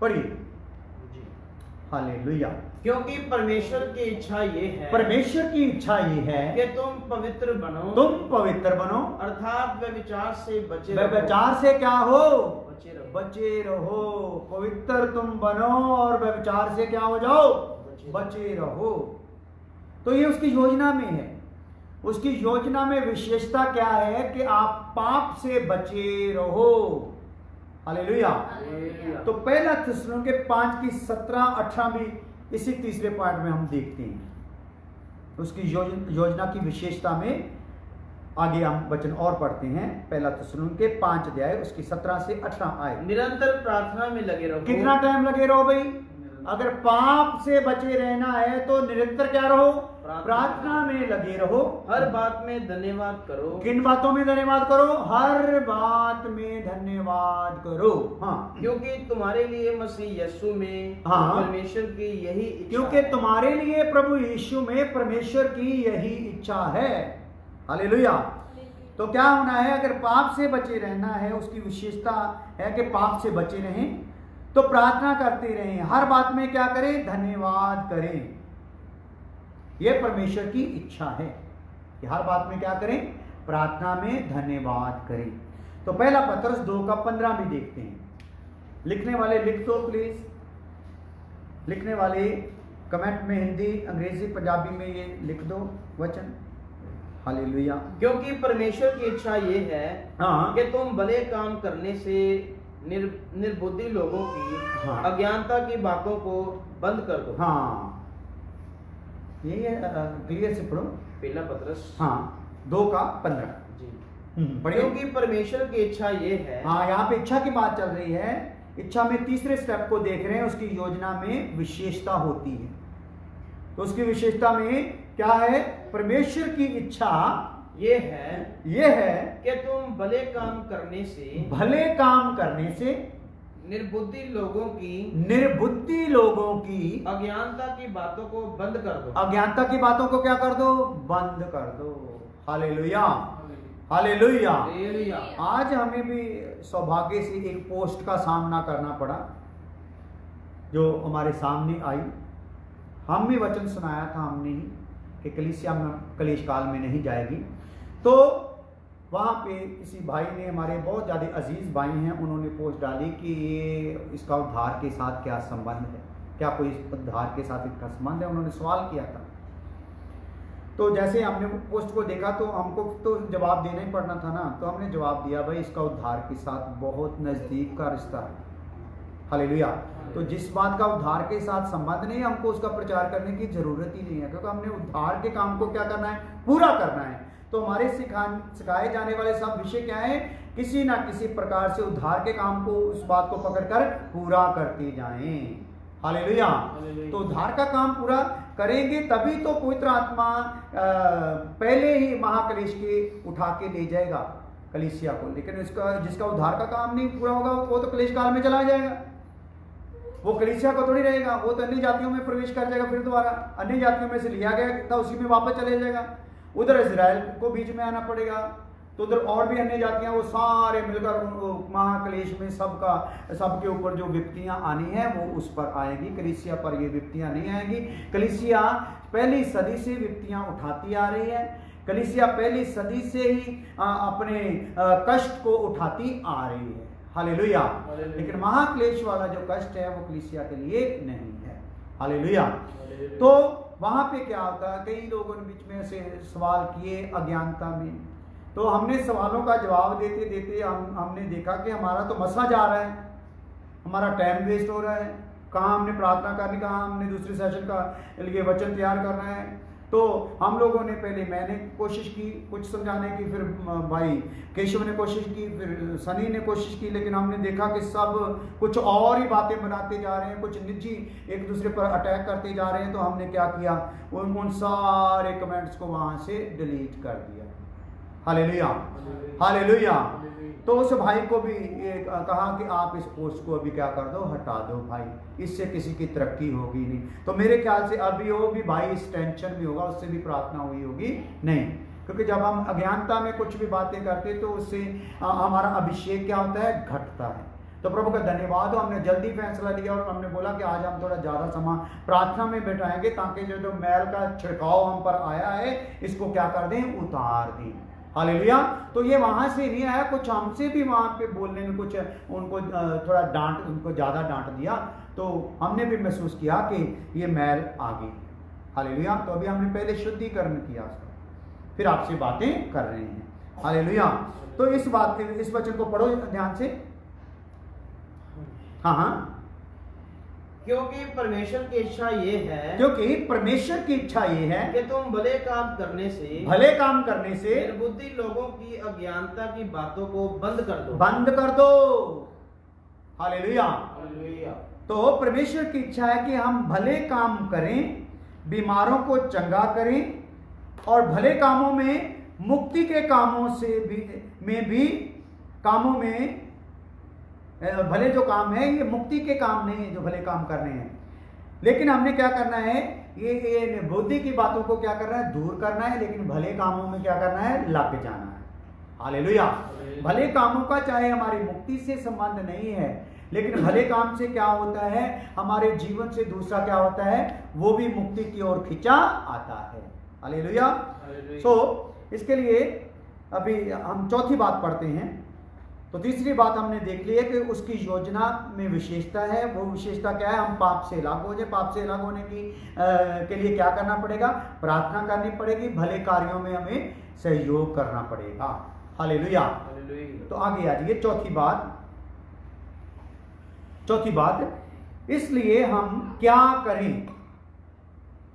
पढ़िए। हालेलुया। क्योंकि परमेश्वर की इच्छा ये है, परमेश्वर की इच्छा ये है कि तुम पवित्र बनो, तुम पवित्र बनो, अर्थात व्यभिचार से बचे, व्यभिचार से क्या हो, बचे रहो। पवित्र तुम बनो और व्यभिचार से क्या हो जाओ, बचे रहो। तो ये उसकी योजना में है। उसकी योजना में विशेषता क्या है कि आप पाप से बचे रहो। हालेलुया। तो पहला थिस्सलुनीके 5:17-18 भी इसी तीसरे पॉइंट में हम देखते हैं। उसकी योजना की विशेषता में आगे हम वचन और पढ़ते हैं। पहला थिस्सलुनीके 5 उसकी 17 से 18 आए। निरंतर प्रार्थना में लगे रहो। कितना टाइम लगे रहो भाई? अगर पाप से बचे रहना है तो निरंतर क्या रहो? प्रार्थना में लगे रहो। हर बात में धन्यवाद करो। किन बातों में धन्यवाद करो? हर बात में धन्यवाद करो। हाँ, क्योंकि तुम्हारे लिए मसीह यीशु में हाँ, परमेश्वर की यही इच्छा क्योंकि है। तुम्हारे लिए प्रभु यीशु में परमेश्वर की यही इच्छा है। हालेलुया। तो क्या होना है? अगर पाप से बचे रहना है, उसकी विशेषता है कि पाप से बचे रहें, तो प्रार्थना करते रहें। हर बात में क्या करें? धन्यवाद करें। यह परमेश्वर की इच्छा है कि हर बात में क्या करें? प्रार्थना में धन्यवाद करें। तो पहला पत्रस 2:15 भी देखते हैं। लिखने वाले लिख दो प्लीज। लिखने वाले कमेंट में हिंदी, अंग्रेजी, पंजाबी में ये लिख दो वचन। हालेलुया। क्योंकि परमेश्वर की इच्छा ये है हाँ, कि तुम भले काम करने से निर्बुद्धि लोगों की हाँ, अज्ञानता की बातों को बंद कर दो। हाँ, ये क्लियर से पढ़ो। पहला पत्रस हाँ 2:15 जी। पढ़िए। क्योंकि परमेश्वर की इच्छा ये है। हाँ, यहाँ पे इच्छा की बात चल रही है। इच्छा में तीसरे स्टेप को देख रहे हैं। उसकी योजना में विशेषता होती है। तो उसकी विशेषता में क्या है? परमेश्वर की इच्छा ये है कि तुम भले काम करने से निर्बुद्धि लोगों की अज्ञानता की बातों को बंद कर दो। अज्ञानता की बातों को क्या कर दो? बंद कर दो। Hallelujah, hallelujah. आज हमें भी सौभाग्य से एक पोस्ट का सामना करना पड़ा जो हमारे सामने आई। हमने वचन सुनाया था हमने ही कि कलीसिया में कलेश काल में नहीं जाएगी। तो वहाँ पे किसी भाई ने, हमारे बहुत ज़्यादा अजीज भाई हैं, उन्होंने पोस्ट डाली कि ये इसका उद्धार के साथ क्या संबंध है, क्या कोई उद्धार के साथ इसका संबंध है? उन्होंने सवाल किया था। तो जैसे हमने पोस्ट को देखा तो हमको तो जवाब देना ही पड़ना था ना। तो हमने जवाब दिया, भाई इसका उद्धार के साथ बहुत नज़दीक का रिश्ता है। हालेलुया। तो जिस बात का उद्धार के साथ संबंध नहीं, हमको उसका प्रचार करने की जरूरत ही नहीं है, क्योंकि हमने उद्धार के काम को क्या करना है? पूरा करना है। तो हमारे सिखाए जाने वाले सब विषय क्या है? किसी ना किसी प्रकार से उद्धार के काम को, उस बात को पकड़कर पूरा करते जाएं। हालेलुया। तो उद्धार का काम पूरा करेंगे तभी तो पवित्र आत्मा पहले ही महाकलेश के उठा के ले जाएगा कलीसिया को। लेकिन जिसका उद्धार का काम नहीं पूरा होगा वो तो कलेश काल में चला जाएगा। वो कलीसिया को थोड़ी रहेगा, वो तो अन्य जातियों में प्रवेश कर जाएगा। फिर दोबारा अन्य जातियों में से लिया गया था, उसी में वापस चले जाएगा। उधर इजराइल को बीच में आना पड़ेगा। तो उधर और भी अन्य जातियां, वो सारे मिलकर महाकलेश में सबके ऊपर जो विपत्तियां आनी है वो उस पर आएगी। कलीसिया पर ये विपत्तियां नहीं आएगी। कलीसिया पहली सदी से विपत्तियां उठाती आ रही है। कलीसिया पहली सदी से ही अपने कष्ट को उठाती आ रही है। हालेलुया। लेकिन महाक्लेश वाला जो कष्ट है वो कलीसिया के लिए नहीं है। हालेलुया। तो वहां पे क्या होता है? कई लोगों ने बीच में से सवाल किए अज्ञानता में। तो हमने सवालों का जवाब देते देते हमने देखा कि हमारा तो मसला जा रहा है, हमारा टाइम वेस्ट हो रहा है। कहाँ हमने प्रार्थना करनी, कहाँ हमने दूसरे सेशन का लिए वचन तैयार करना है। तो हम लोगों ने मैंने कोशिश की कुछ समझाने की, फिर भाई केशव ने कोशिश की, फिर सनी ने कोशिश की, लेकिन हमने देखा कि सब कुछ और ही बातें बनाते जा रहे हैं, कुछ निजी एक दूसरे पर अटैक करते जा रहे हैं। तो हमने क्या किया? उन सारे कमेंट्स को वहाँ से डिलीट कर दिया। Hallelujah, hallelujah. तो उस भाई को भी कहा कि आप इस पोस्ट को अभी क्या कर दो, हटा दो भाई, इससे किसी की तरक्की होगी नहीं। तो मेरे ख्याल से अभी वो भी भाई इस टेंशन में होगा, उससे भी प्रार्थना हुई होगी नहीं। क्योंकि जब हम अज्ञानता में कुछ भी बातें करते तो उससे हमारा अभिषेक क्या होता है? घटता है। तो प्रभु का धन्यवाद हो, हमने जल्दी फैसला लिया और हमने बोला कि आज हम थोड़ा ज़्यादा समय प्रार्थना में बैठाएंगे ताकि जो मैल का छिड़काव हम पर आया है इसको क्या कर दें? उतार दें। हालेलुया। तो ये वहां से नहीं आया, कुछ हमसे भी वहां पे बोलने में कुछ उनको थोड़ा डांट, उनको ज्यादा डांट दिया, तो हमने भी महसूस किया कि ये मैल आ गई। हालेलुया। तो अभी हमने पहले शुद्धिकरण किया उसका, फिर आपसे बातें कर रहे हैं। हालेलुया। तो इस बात इस वचन को पढ़ो ध्यान से। हाँ हाँ। क्योंकि परमेश्वर की इच्छा ये है, क्योंकि परमेश्वर की इच्छा ये है कि तुम भले काम करने से निर्बुद्धि लोगों की अज्ञानता की बातों को बंद कर दो। हालेलुया। तो परमेश्वर की इच्छा है कि हम भले काम करें, बीमारों को चंगा करें, और भले कामों में, मुक्ति के कामों से भी कामों में, भले जो काम है ये मुक्ति के काम नहीं है जो भले काम करने हैं, लेकिन हमने क्या करना है, ये बुद्धि की बातों को क्या करना है, दूर करना है, लेकिन भले कामों में क्या करना है, लग जाना है। हालेलुया। भले कामों का चाहे हमारी मुक्ति से संबंध नहीं है, लेकिन भले काम से क्या होता है, हमारे जीवन से दूसरा क्या होता है, वो भी मुक्ति की ओर खिंचा आता है। हालेलुया। इसके लिए अभी हम चौथी बात पढ़ते हैं। तो तीसरी बात हमने देख ली है कि उसकी योजना में विशेषता है। वो विशेषता क्या है, हम पाप से अलग हो जाए। पाप से अलग होने के लिए क्या करना पड़ेगा, प्रार्थना करनी पड़ेगी, भले कार्यों में हमें सहयोग करना पड़ेगा। हालेलुया। तो आगे आ जाइए, चौथी बात, इसलिए हम क्या करें।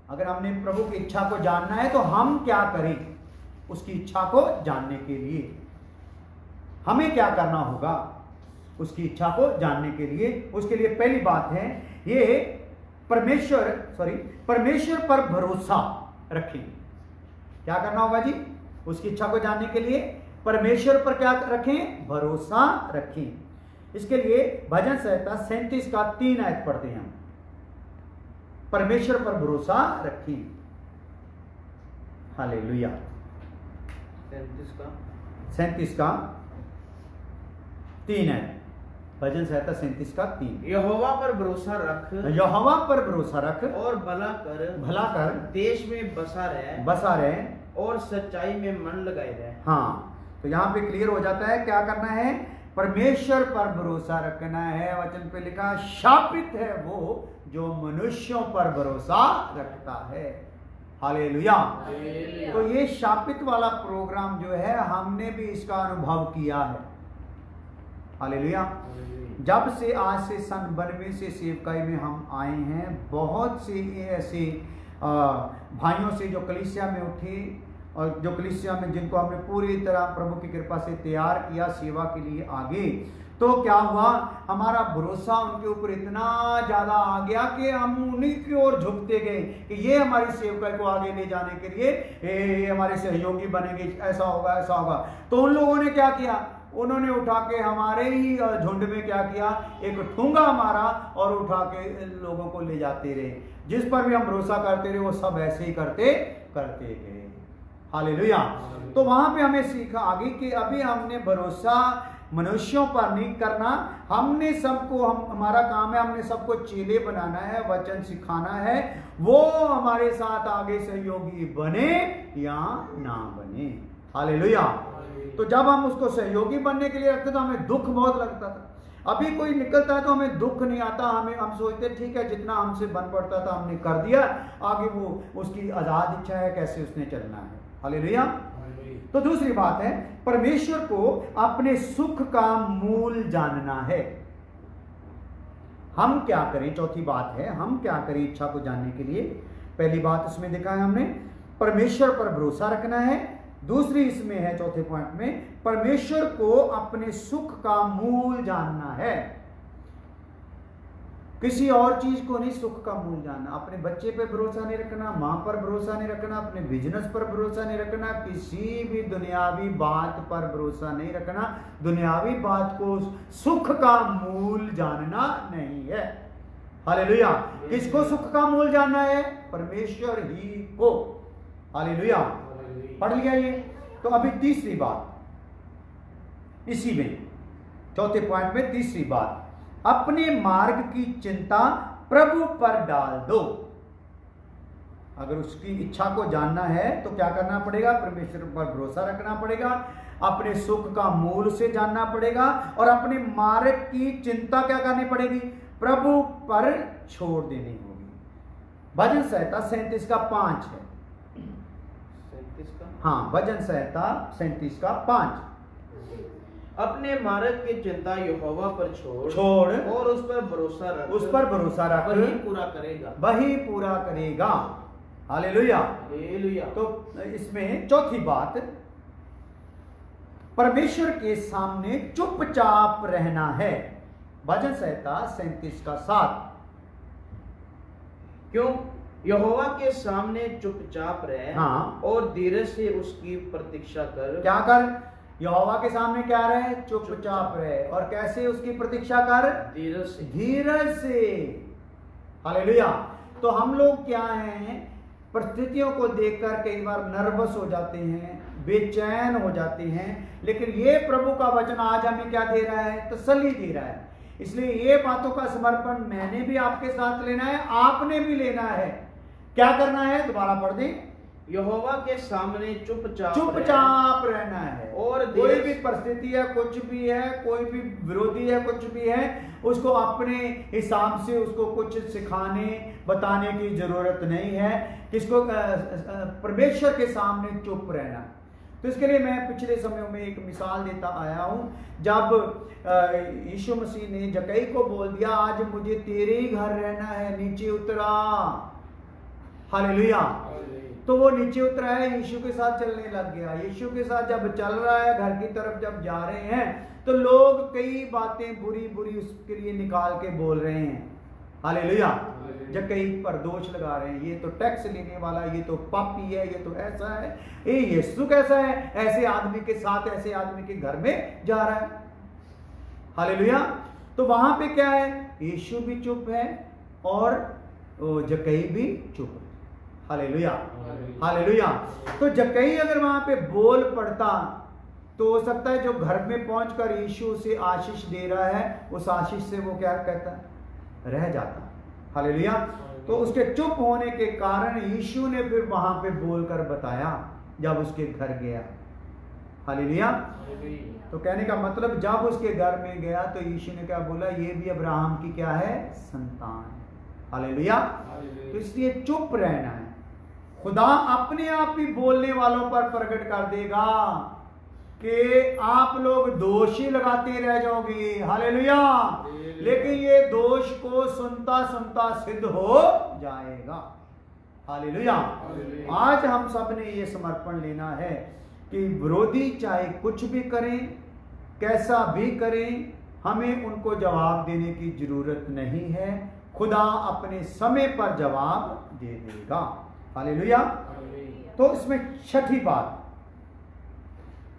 अगर हमने प्रभु की इच्छा को जानना है तो हम क्या करें, उसकी इच्छा को जानने के लिए हमें क्या करना होगा, उसकी इच्छा को जानने के लिए। उसके लिए पहली बात है, ये परमेश्वर पर भरोसा रखें। क्या करना होगा जी, उसकी इच्छा को जानने के लिए परमेश्वर पर क्या रखें, भरोसा रखें। इसके लिए भजन संहिता 37 का 3 आयत पढ़ते हैं। परमेश्वर पर भरोसा रखें। हालेलुया। 37 का 3 है। भजन संहिता 37 का 3। यहोवा पर भरोसा रख और भला कर देश में बसा रहे और सच्चाई में मन लगाए रहे। हाँ, तो यहाँ पे क्लियर हो जाता है क्या करना है, परमेश्वर पर भरोसा रखना है। वचन पे लिखा, शापित है वो जो मनुष्यों पर भरोसा रखता है। हालेलुया। तो ये शापित वाला प्रोग्राम जो है, हमने भी इसका अनुभव किया है। हालेलुया। जब से आज से सन 92 से सेवकाई में हम आए हैं, बहुत से ऐसे भाइयों से जो कलीसिया में उठे और जो कलीसिया में जिनको हमने पूरी तरह प्रभु की कृपा से तैयार किया सेवा के लिए आगे, तो क्या हुआ, हमारा भरोसा उनके ऊपर इतना ज्यादा आ गया कि हम उन्हीं की ओर झुकते गए कि ये हमारी सेवकाई को आगे ले जाने के लिए हमारे सहयोगी बनेंगे, ऐसा होगा। तो उन लोगों ने क्या किया, उन्होंने उठा के हमारे ही झुंड में क्या किया, एक ठूंगा मारा और उठा के लोगों को ले जाते रहे। जिस पर भी हम भरोसा करते रहे वो सब ऐसे ही करते गए। हालेलुया। तो वहां पे हमें सीखा आगे कि अभी हमने भरोसा मनुष्यों पर नहीं करना, हमने सबको, हमारा काम है, हमने सबको चेले बनाना है, वचन सिखाना है। वो हमारे साथ आगे सहयोगी बने या ना बने। हालेलुया। तो जब हम उसको सहयोगी बनने के लिए रखते तो हमें दुख बहुत लगता था। अभी कोई निकलता है तो हमें दुख नहीं आता, हम सोचते ठीक है जितना हमसे बन पड़ता था हमने कर दिया, आगे वो उसकी आजाद इच्छा है कैसे उसने चलना है। हालेलुया। तो दूसरी बात है, परमेश्वर को अपने सुख का मूल जानना है। हम क्या करें, चौथी बात है, हम क्या करें इच्छा को जानने के लिए। पहली बात इसमें देखा है हमने, परमेश्वर पर भरोसा रखना है। दूसरी इसमें है चौथे पॉइंट में, परमेश्वर को अपने सुख का मूल जानना है। किसी और चीज को नहीं सुख का मूल जानना। अपने बच्चे पे भरोसा नहीं रखना, मां पर भरोसा नहीं रखना, अपने बिजनेस पर भरोसा नहीं रखना, किसी भी दुनियावी बात पर भरोसा नहीं रखना। दुनियावी बात को सुख का मूल जानना नहीं है। हालेलुया। किसको सुख का मूल जानना है, परमेश्वर ही को। हालेलुया। पढ़ लिया ये। तो अभी तीसरी बात इसी में, चौथे पॉइंट में तीसरी बात, अपने मार्ग की चिंता प्रभु पर डाल दो। अगर उसकी इच्छा को जानना है तो क्या करना पड़ेगा? परमेश्वर पर भरोसा रखना पड़ेगा, अपने सुख का मूल से जानना पड़ेगा और अपने मार्ग की चिंता क्या करनी पड़ेगी? प्रभु पर छोड़ देनी होगी। भजन संहिता 37 का 5 है। 37 का, हाँ, भजन संहिता 37 का 5। अपने मार्ग की चिंता यहोवा पर छोड़ और उस पर भरोसा रख, वही पूरा करेगा, वही पूरा करेगा। Hallelujah, hallelujah. तो इसमें चौथी बात, परमेश्वर के सामने चुपचाप रहना है। भजन संहिता 37 का 7। क्यों? यहोवा के सामने चुपचाप रहे, हाँ, और धीरज से उसकी प्रतीक्षा कर। क्या कर? यहोवा के सामने क्या रहे? चुपचाप रहे। और कैसे उसकी प्रतीक्षा कर? धीरज से, धीरज से। हालेलुया। तो हम लोग क्या हैं, परिस्थितियों को देखकर कई बार नर्वस हो जाते हैं, बेचैन हो जाते हैं, लेकिन ये प्रभु का वचन आज हमें क्या दे रहा है? तसल्ली दे रहा है। इसलिए ये बातों का समर्पण मैंने भी आपके साथ लेना है, आपने भी लेना है। क्या करना है? दोबारा पढ़ दें। यहोवा के सामने चुपचाप रहना है। और कोई भी परिस्थिति है, कुछ भी है, कोई भी विरोधी है, कुछ भी है, उसको अपने हिसाब से उसको कुछ सिखाने बताने की जरूरत नहीं है। किसको? परमेश्वर के सामने चुप रहना। तो इसके लिए मैं पिछले समयों में एक मिसाल देता आया हूं। जब यीशु मसीह ने जक्कई को बोल दिया, आज मुझे तेरे ही घर रहना है, नीचे उतरा। हालेलुया। तो वो नीचे उतरा है, यीशु के साथ चलने लग गया। यीशु के साथ जब चल रहा है, घर की तरफ जब जा रहे हैं, तो लोग कई बातें बुरी बुरी उसके लिए निकाल के बोल रहे हैं। हालेलुया। जक्कई पर दोष लगा रहे हैं, ये तो टैक्स लेने वाला, ये तो पापी है, ये तो ऐसा है, ये यीशु कैसा है, ऐसे आदमी के साथ, ऐसे आदमी के घर में जा रहा है। हालेलुया। तो वहां पे क्या है? यीशु भी चुप है और जक्कई भी चुप है। Hallelujah, hallelujah. तो जक्कई अगर वहां पे बोल पड़ता तो हो सकता है जो घर में पहुंचकर यीशु से आशीष दे रहा है, उस आशीष से वो क्या कहता? रह जाता। हालेलुया। तो उसके चुप होने के कारण यीशु ने फिर वहां पे बोलकर बताया जब उसके घर गया। हालेलुया। तो कहने का मतलब जब उसके घर में गया तो यीशु ने क्या बोला? ये भी अब्राहम की क्या है? संतान। हालेलुया। तो इसलिए चुप रहना है। खुदा अपने आप ही बोलने वालों पर प्रकट कर देगा कि आप लोग दोषी लगाते रह जाओगे। हालेलुया। लेकिन ये दोष को सुनता सुनता सिद्ध हो जाएगा। हालेलुया। आज हम सब ने ये समर्पण लेना है कि विरोधी चाहे कुछ भी करें, कैसा भी करें, हमें उनको जवाब देने की जरूरत नहीं है। खुदा अपने समय पर जवाब दे देगा। हालेलुया। तो इसमें छठी बात,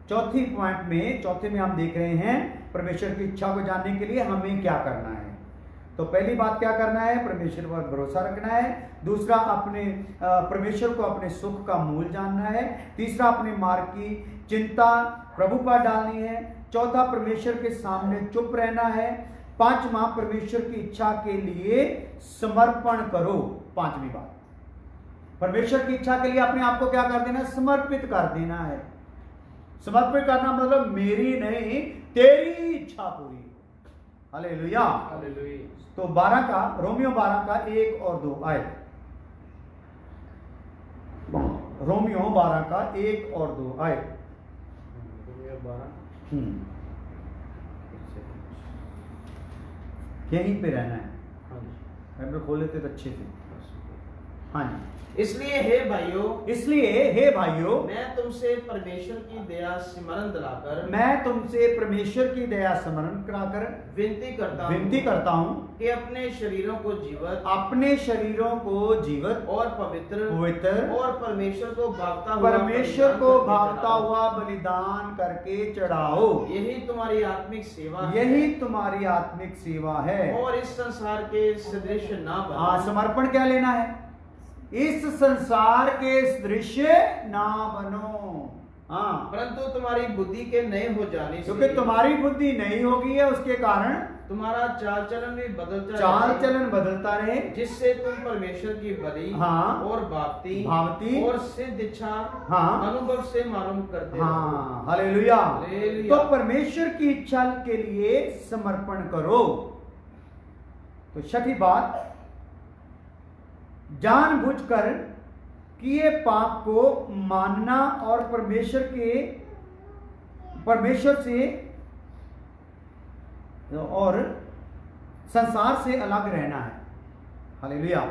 चौथी पॉइंट में, चौथे में हम देख रहे हैं परमेश्वर की इच्छा को जानने के लिए हमें क्या करना है। तो पहली बात क्या करना है? परमेश्वर पर भरोसा रखना है। दूसरा, अपने परमेश्वर को अपने सुख का मूल जानना है। तीसरा, अपने मार्ग की चिंता प्रभु पर डालनी है। चौथा, परमेश्वर के सामने चुप रहना है। पांचवा, परमेश्वर की इच्छा के लिए समर्पण करो। पांचवी बात, परमेश्वर की इच्छा के लिए अपने आप को क्या कर देना? समर्पित कर देना है। समर्पित करना मतलब मेरी नहीं, तेरी इच्छा पूरी। Hallelujah, hallelujah. तो 12 का, रोमियो 12 का 1 और 2 आए। रोमियो 12 का 1 और 2 आए। रोमियो 12 यहीं पे रहना है। हाँ जी, बाइबल खोल लेते तो अच्छे से। हाँ जी। इसलिए हे भाइयों, मैं तुमसे परमेश्वर की दया स्मरण कराकर विनती करता हूँ कि अपने शरीरों को जीवित और पवित्र और परमेश्वर को भागता हुआ बलिदान करके चढ़ाओ। यही तुम्हारी आत्मिक सेवा है। और इस संसार के सदृश ना बनो। समर्पण क्या लेना है? इस संसार के दृश्य ना बनो। परंतु तुम्हारी बुद्धि के नए हो जाने से, क्योंकि तुम्हारी बुद्धि नहीं होगी है, उसके कारण तुम्हारा चाल चलन भी बदलता चाल रहे, चलन बदलता रहे, जिससे तुम परमेश्वर की बड़ी हाँ, और भावती और सिद्ध इच्छा हाँ, अनुभव से मालूम करते रहो। हाँ, हालेलुया। हालेलुया। तो परमेश्वर की इच्छा के लिए समर्पण करो। तो छठी बात, जानबूझकर किए पाप को मानना और परमेश्वर से और संसार से अलग रहना है। हालेलुया।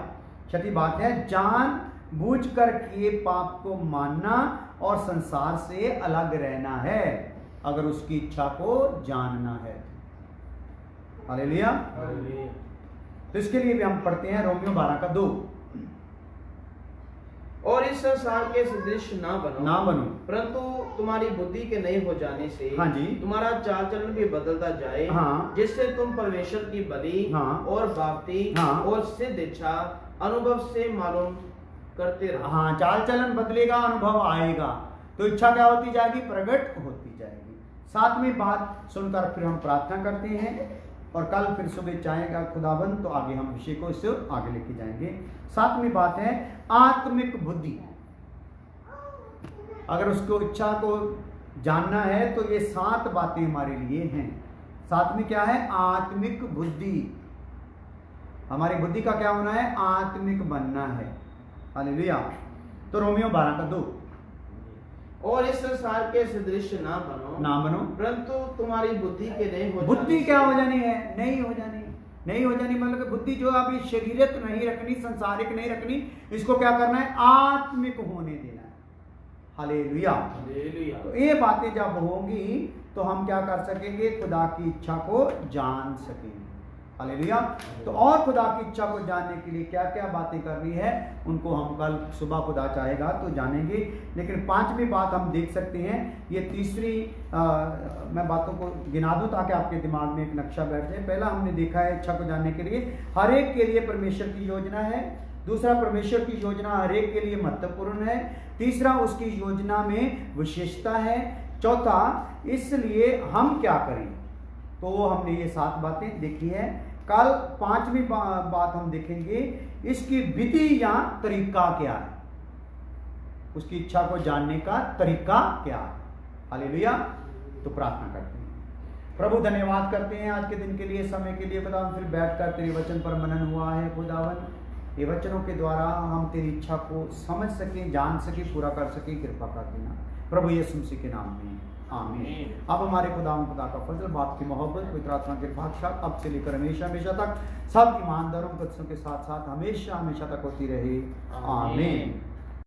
छठी बात है, जानबूझकर किए पाप को मानना और संसार से अलग रहना है, अगर उसकी इच्छा को जानना है। हालेलुया। तो इसके लिए भी हम पढ़ते हैं रोमियो 12:2। और इस संसार के सदृश ना बनो, परंतु तुम्हारी बुद्धि के नहीं हो जाने से, हाँ जी, तुम्हारा चाल चलन भी बदलता जाए, हाँ, जिससे तुम परमेश्वर की बड़ी, हाँ, और भावती, हाँ, और सिद्ध इच्छा अनुभव से मालूम करते रहो। हाँ, चाल चलन बदलेगा, अनुभव आएगा, तो इच्छा क्या होती जाएगी? प्रकट होती जाएगी। सातवीं बात सुनकर फिर हम प्रार्थना करते हैं और कल फिर सुबह चाहेगा खुदाबंद तो आगे हम विषय को इससे आगे लेके जाएंगे। सातवीं बात है आत्मिक बुद्धि। अगर उसको इच्छा को जानना है तो ये 7 बातें हमारे लिए हैं। सातवीं क्या है? आत्मिक बुद्धि। हमारी बुद्धि का क्या होना है? आत्मिक बनना है। हालेलुया। तो रोमियो 12:2। और इस संसार के सदृश ना बनो, परंतु तुम्हारी बुद्धि के नहीं हो बुद्धि क्या हो जानी है? नहीं हो जानी मतलब बुद्धि जो अभी शरीरक नहीं रखनी, संसारिक नहीं रखनी, इसको क्या करना है? आत्मिक होने देना है। हालेलुया। तो ये बातें जब होंगी तो हम क्या कर सकेंगे? खुदा की इच्छा को जान सकेंगे। हालेलुया। तो और खुदा की इच्छा को जानने के लिए क्या क्या बातें करनी है उनको हम कल सुबह खुदा चाहेगा तो जानेंगे। लेकिन 5वीं बात हम देख सकते हैं, ये तीसरी मैं बातों को गिना दूं ताकि आपके दिमाग में एक नक्शा बैठ जाए। पहला हमने देखा है इच्छा को जानने के लिए हर एक के लिए परमेश्वर की योजना है। दूसरा, परमेश्वर की योजना हर एक के लिए महत्वपूर्ण है। तीसरा, उसकी योजना में विशेषता है। चौथा, इसलिए हम क्या करें, तो हमने ये 7 बातें देखी है। कल 5वीं बात हम देखेंगे, इसकी विधि या तरीका क्या है, उसकी इच्छा को जानने का तरीका क्या है। हालेलुया। तो प्रार्थना करते हैं। प्रभु धन्यवाद करते हैं आज के दिन के लिए, समय के लिए। खुदा हम फिर बैठकर तेरे वचन पर मनन हुआ है। खुदावन, ये वचनों के द्वारा हम तेरी इच्छा को समझ सकें, जान सकें, पूरा कर सकें, कृपा कर देना प्रभु यीशु मसीह के नाम में, आमीन। अब हमारे खुदा का फजल, बाप की मोहब्बत, पवित्र आत्मा के बादशाह अब से लेकर हमेशा हमेशा तक सब ईमानदारों के साथ साथ हमेशा हमेशा तक होती रहे, आमीन।